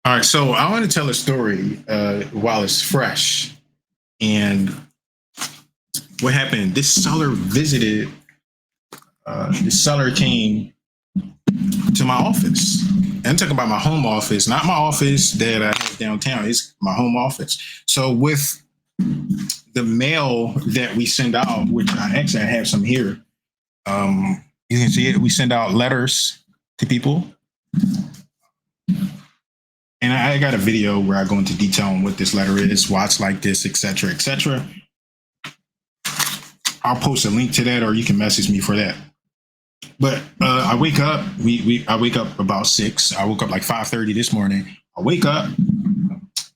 All right, so I want to tell a story while it's fresh. And what happened? This seller visited. This seller came to my office. And I'm talking about my home office, not my office that I have downtown. It's my home office. So with the mail that we send out, which I have some here. You can see it. We send out letters to people. And I got a video where I go into detail on what this letter is, why it's like this, etc., etc. I'll post a link to that, or you can message me for that. But I wake up. I wake up about 6. I woke up like 5:30 this morning. I wake up,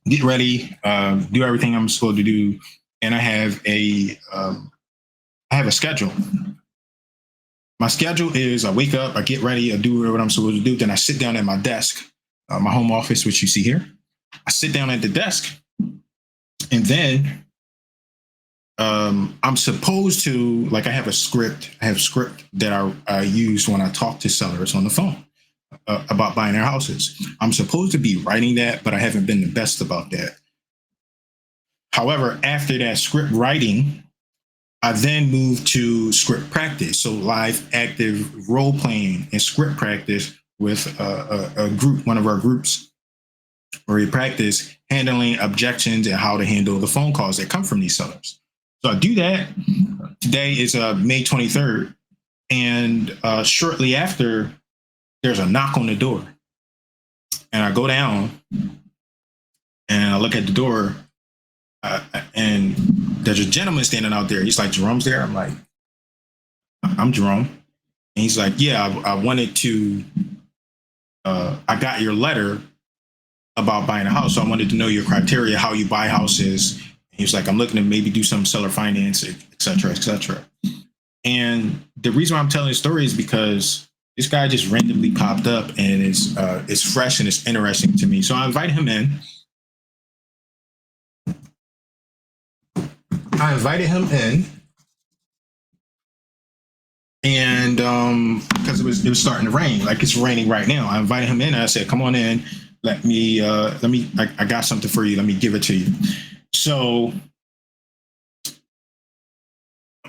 get ready, do everything I'm supposed to do, and I have a schedule. My schedule is: I wake up, I get ready, I do what I'm supposed to do, then I sit down at my desk. My home office, which you see here. I sit down at the desk, and then I'm supposed to, like, I have a script. I have script that I use when I talk to sellers on the phone about buying their houses. I'm supposed to be writing that, but I haven't been the best about that. However, after that script writing, I then move to script practice. So live, active role playing and script practice with a group, one of our groups, where we practice handling objections and how to handle the phone calls that come from these sellers. So I do that. Today is May 23rd. And shortly after, there's a knock on the door. And I go down and I look at the door, and there's a gentleman standing out there. He's like, "Jerome's there?" I'm like, "I'm Jerome." And he's like, "Yeah, I wanted to, I got your letter about buying a house. So I wanted to know your criteria, how you buy houses." And he was like, "I'm looking to maybe do some seller finance, et cetera, et cetera." And the reason why I'm telling the story is because this guy just randomly popped up, and it's fresh and it's interesting to me. So I invited him in. And because it was starting to rain, like it's raining right now. I invited him in and I said, "Come on in. I got something for you. Let me give it to you." So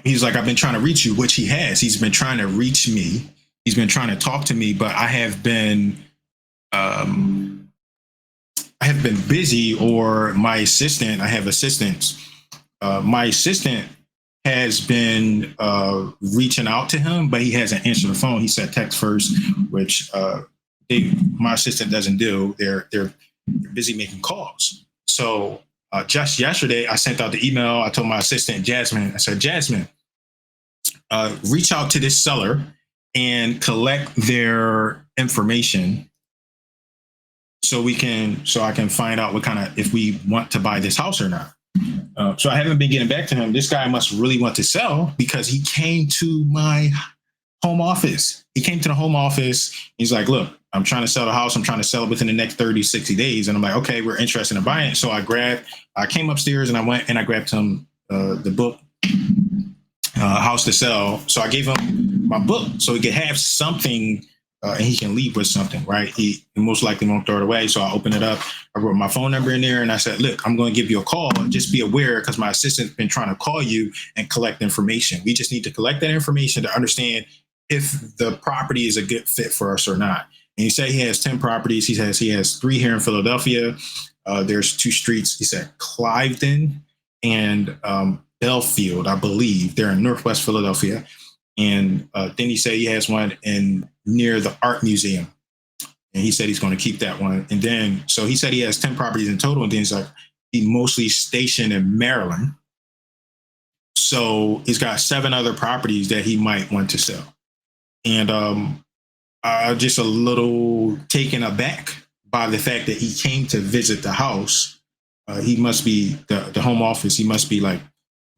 he's like, "I've been trying to reach you," which he has. He's been trying to reach me. He's been trying to talk to me, but I have been busy, or my assistant, I have assistants. My assistant has been reaching out to him, but he hasn't answered the phone. He said text first, which my assistant doesn't do. They're busy making calls. So just yesterday, I sent out the email. I told my assistant, Jasmine, I said, "Jasmine, reach out to this seller and collect their information so I can find out what kind of, if we want to buy this house or not." So I haven't been getting back to him. This guy must really want to sell, because he came to my home office. He came to the home office. He's like, "Look, I'm trying to sell the house. I'm trying to sell it within the next 30, 60 days. And I'm like, "Okay, we're interested in buying it." So I came upstairs and I went and I grabbed him the book, House to Sell. So I gave him my book so he could have something, and he can leave with something, right? He most likely won't throw it away. So I opened it up. I wrote my phone number in there and I said, "Look, I'm going to give you a call. Just be aware, because my assistant's been trying to call you and collect information. We just need to collect that information to understand if the property is a good fit for us or not." And he said he has 10 properties. He has 3 here in Philadelphia. There's 2 streets. He said Cliveden and Belfield, I believe. They're in Northwest Philadelphia. And then he said he has one near the art museum. And he said he's going to keep that one. And then, so he said he has 10 properties in total. And then he's like, he mostly stationed in Maryland. So he's got 7 other properties that he might want to sell. And just a little taken aback by the fact that he came to visit the house. He must be, the home office, he must be like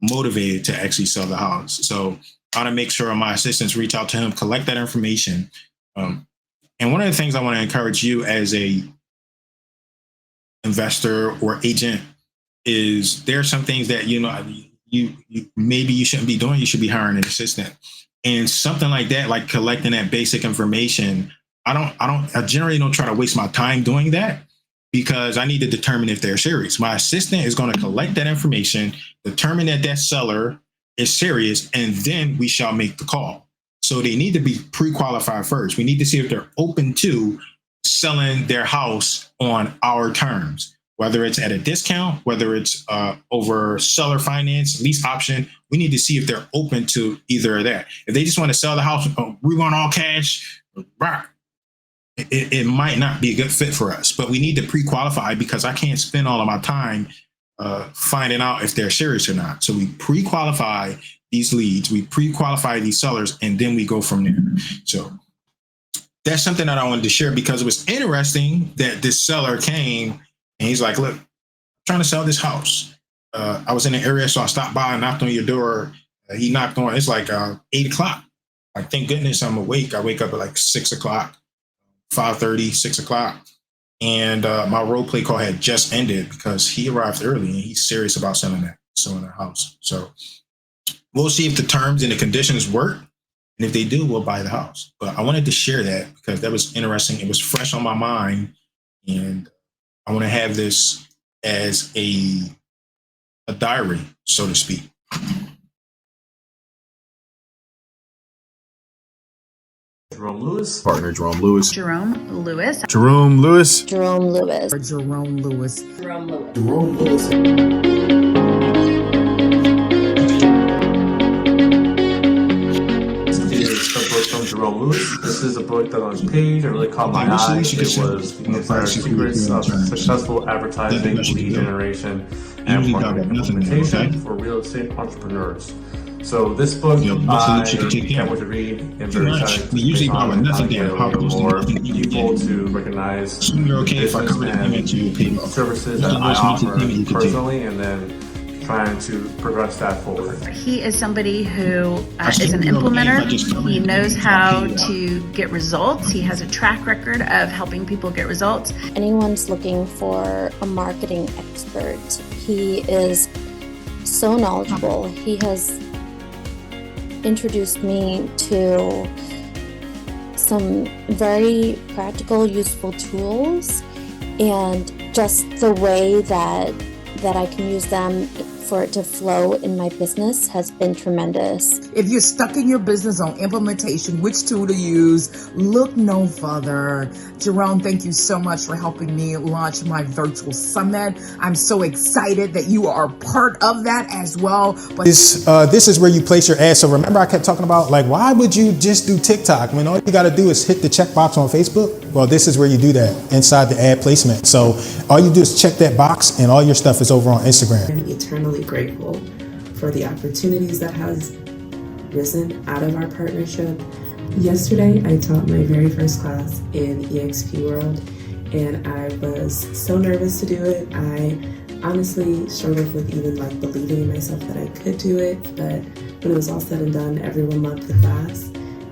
motivated to actually sell the house. So I want to make sure my assistants reach out to him, collect that information. And one of the things I want to encourage you as a investor or agent is, there are some things that, you maybe you shouldn't be doing. You should be hiring an assistant. And something like that, like collecting that basic information, I generally don't try to waste my time doing that, because I need to determine if they're serious. My assistant is going to collect that information, determine that that seller is serious, and then we shall make the call. So they need to be pre-qualified first. We need to see if they're open to selling their house on our terms, whether it's at a discount, whether it's over seller finance, lease option. We need to see if they're open to either of that. If they just want to sell the house, we want all cash, it might not be a good fit for us. But we need to pre-qualify, because I can't spend all of my time finding out if they're serious or not. So we pre-qualify these leads, we pre-qualify these sellers, and then we go from there. So that's something that I wanted to share, because it was interesting that this seller came and he's like, look, I'm trying to sell this house. I was in the area, so I stopped by and knocked on your door. He knocked on, it's like 8 o'clock. Like, thank goodness I'm awake. I wake up at like 6 o'clock, 5:30, 6 o'clock. And my role play call had just ended because he arrived early and he's serious about selling that house. So we'll see if the terms and the conditions work. And if they do, we'll buy the house. But I wanted to share that because that was interesting. It was fresh on my mind. And I want to have this as a diary, so to speak. Jerome Lewis. Partner Jerome Lewis. Jerome Lewis. Jerome Lewis. Jerome Lewis. Jerome Lewis. Jerome Lewis. Jerome Lewis. This is a book from Jerome Lewis. This is a book that on his page it really caught my eye. It was The 5 Secrets of Successful Advertising, Lead Generation, and Marketing Implementation for Real Estate Entrepreneurs. So this book, I can't wait to read. I'm very excited to take on more people to recognize business and services that I offer personally, and then trying to progress that forward. He is somebody who is an implementer. He knows how to get results. He has a track record of helping people get results. Anyone's looking for a marketing expert. He is so knowledgeable. He has introduced me to some very practical, useful tools, and just the way that I can use them for it to flow in my business has been tremendous. If you're stuck in your business on implementation, which tool to use, look no further. Jerome, thank you so much for helping me launch my virtual summit. I'm so excited that you are part of that as well. But this is where you place your ad. So remember I kept talking about, like, why would you just do TikTok when all you got to do is hit the checkbox on Facebook? Well, this is where you do that inside the ad placement. So all you do is check that box and all your stuff is over on Instagram. I'm eternally grateful for the opportunities that has risen out of our partnership. Yesterday, I taught my very first class in EXP World, and I was so nervous to do it. I honestly struggled with even believing in myself that I could do it, but when it was all said and done, everyone loved the class,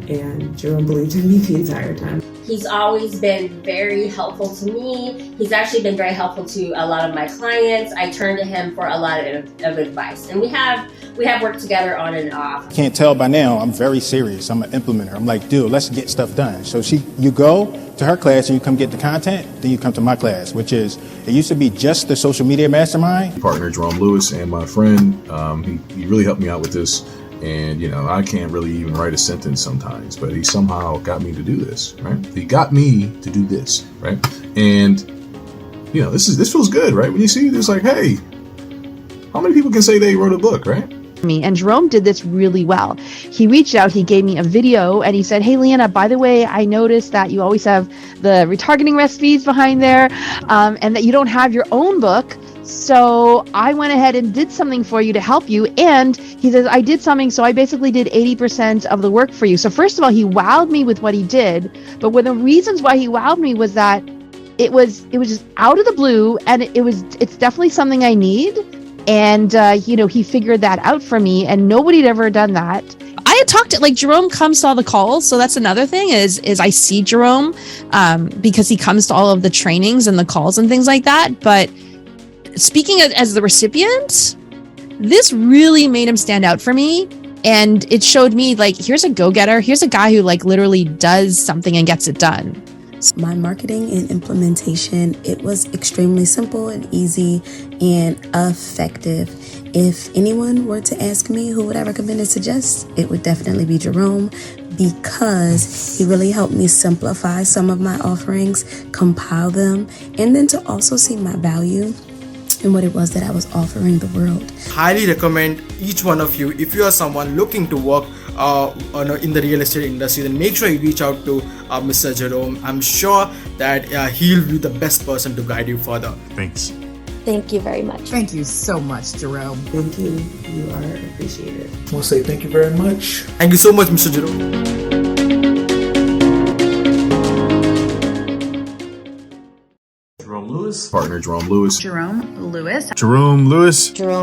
and Jerome believed in me the entire time. He's always been very helpful to me. He's actually been very helpful to a lot of my clients. I turn to him for a lot of advice, and we have worked together on and off. Can't tell by now, I'm very serious. I'm an implementer. I'm like, dude, let's get stuff done. So you go to her class and you come get the content, then you come to my class, which is, it used to be just the social media mastermind. Partner Jerome Lewis and my friend, he really helped me out with this. And, I can't really even write a sentence sometimes, but he somehow got me to do this, right? He got me to do this, right? And, this feels good, right? When you see this, like, hey, how many people can say they wrote a book, right? And Jerome did this really well. He reached out, he gave me a video, and he said, hey, Leanna, by the way, I noticed that you always have the retargeting recipes behind there, and that you don't have your own book. So I went ahead and did something for you to help you. And he says, I did something, so I basically did 80% of the work for you. So first of all, he wowed me with what he did. But one of the reasons why he wowed me was that it was just out of the blue, and it's definitely something I need. And, he figured that out for me, and nobody had ever done that. I had talked to, Jerome comes to all the calls. So that's another thing is I see Jerome because he comes to all of the trainings and the calls and things like that. But speaking as the recipient, this really made him stand out for me. And it showed me, here's a go-getter. Here's a guy who literally does something and gets it done. My marketing and implementation, it was extremely simple and easy and effective. If anyone were to ask me who would I recommend and suggest, it would definitely be Jerome, because he really helped me simplify some of my offerings, compile them, and then to also see my value and what it was that I was offering the world. Highly recommend each one of you, if you are someone looking to work in the real estate industry, then make sure you reach out to Mr. Jerome. I'm sure that he'll be the best person to guide you further. Thanks. Thank you very much. Thank you so much, Jerome. Thank you. You are appreciated. I want to say thank you very much. Thank you so much, Mr. Jerome. Jerome Lewis. Partner Jerome Lewis. Jerome Lewis. Jerome Lewis. Jerome